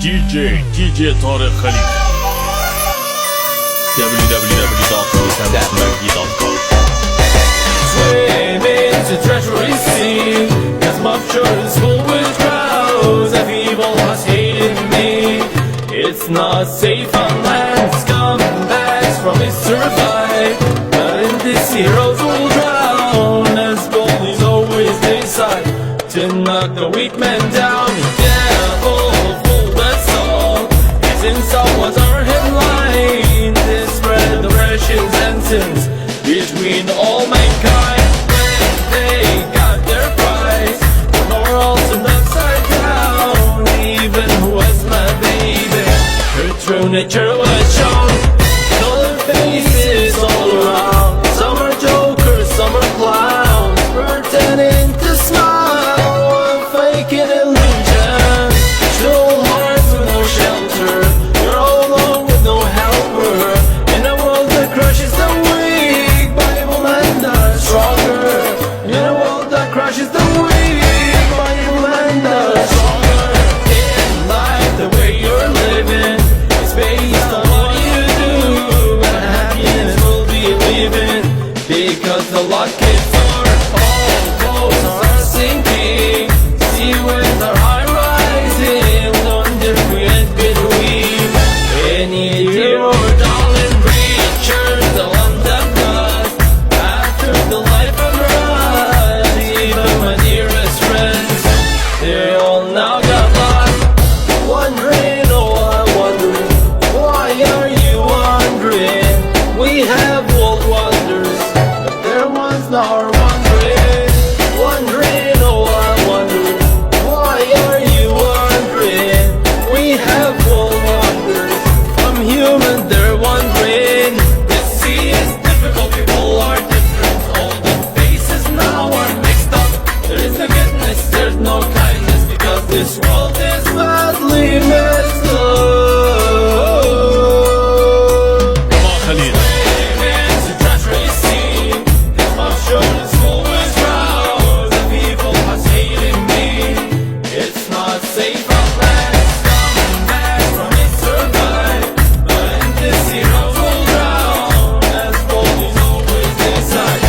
DJ طارق خليفة. www.wisamagdi.com. Swim into treasury sea, 'cause my future is full with crowds of evil has hated me. It's not safe on land, scumbags from it survive, but in this heroes will drown, as bullies always decide to knock the weak man down. Devil, fool, that's all. It's in someone's our headline. They spread the Russian sentence between all mankind. When they got their prize, the morals turned upside down. Even who was my baby, her true nature was shown. Colored faces all around. Some are jokers, some are clowns, pretending to smile while faking illusions. Still hearts with no shelter, you're all alone with no helper. In a world that crushes the weak, Bible man does stronger. In a world that crushes the weak, Bible man does stronger. In life, the way you're living is based on what you do, and happiness will be living, because the luck is for all boats are sinking. See with our high rising, under create between any dear or darling creature, the one that does after the life of us. Even my dearest friends, they all now got lost, wondering, oh I'm wondering, why are you wondering? We have world wonders, but their ones now are wondering, wondering, oh I'm wondering, why are you wondering? We have world wonders, I'm human, they're wondering. The sea is difficult, people are different, all the faces now are mixed up. There is no goodness, there's no kindness, because this world is badly messed up. Come on Khalid. Into treachery sea, this mouth sure is full with crowds of evil has hated me. It's not safe on land, scumbags from it survive, but in this heroes will drown, as bullies always decide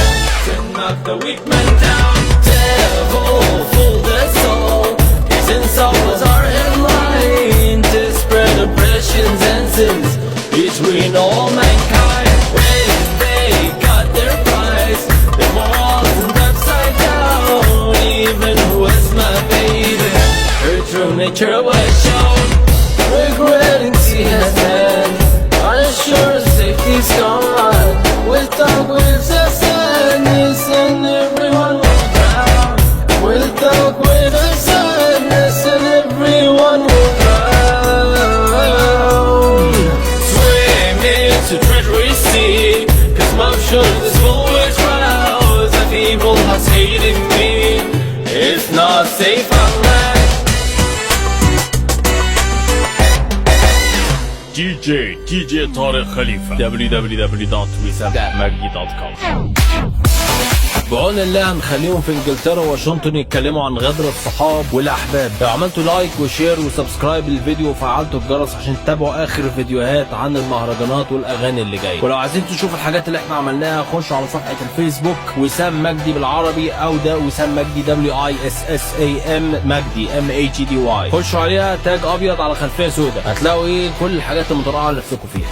to knock the weak man down. Devil, fool, that's all. His insult was our headline to spread oppressions and sins between all mankind. When they got their prize, their morals turned upside down. Even who was my baby, her true nature was shown. Regretting she has had, unsure safety's gone. Without waves of sadness, and everyone will drown. Without waves of sadness, and everyone will drown. Swim into treachery sea, 'cause my shore is full with crowds of evil has hated me. It's not safe on land. DJ طارق خليفة. www.wisamagdi.com. بعون الله هنخليهم في انجلترا وواشنطن يتكلموا عن غدر الصحاب والاحباب. لو عملتوا لايك وشير وسبسكرايب للفيديو وفعلتوا الجرس عشان تتابعوا اخر الفيديوهات عن المهرجانات والاغاني اللي جايه. ولو عايزين تشوفوا الحاجات اللي احنا عملناها خشوا على صفحه الفيسبوك وسام مجدي بالعربي، او ده وسام مجدي WISSAM مجدي MAGDY. خشوا عليها تاج ابيض على خلفيه سوداء، هتلاقوا كل الحاجات المترقعه اللي نفسكم فيها.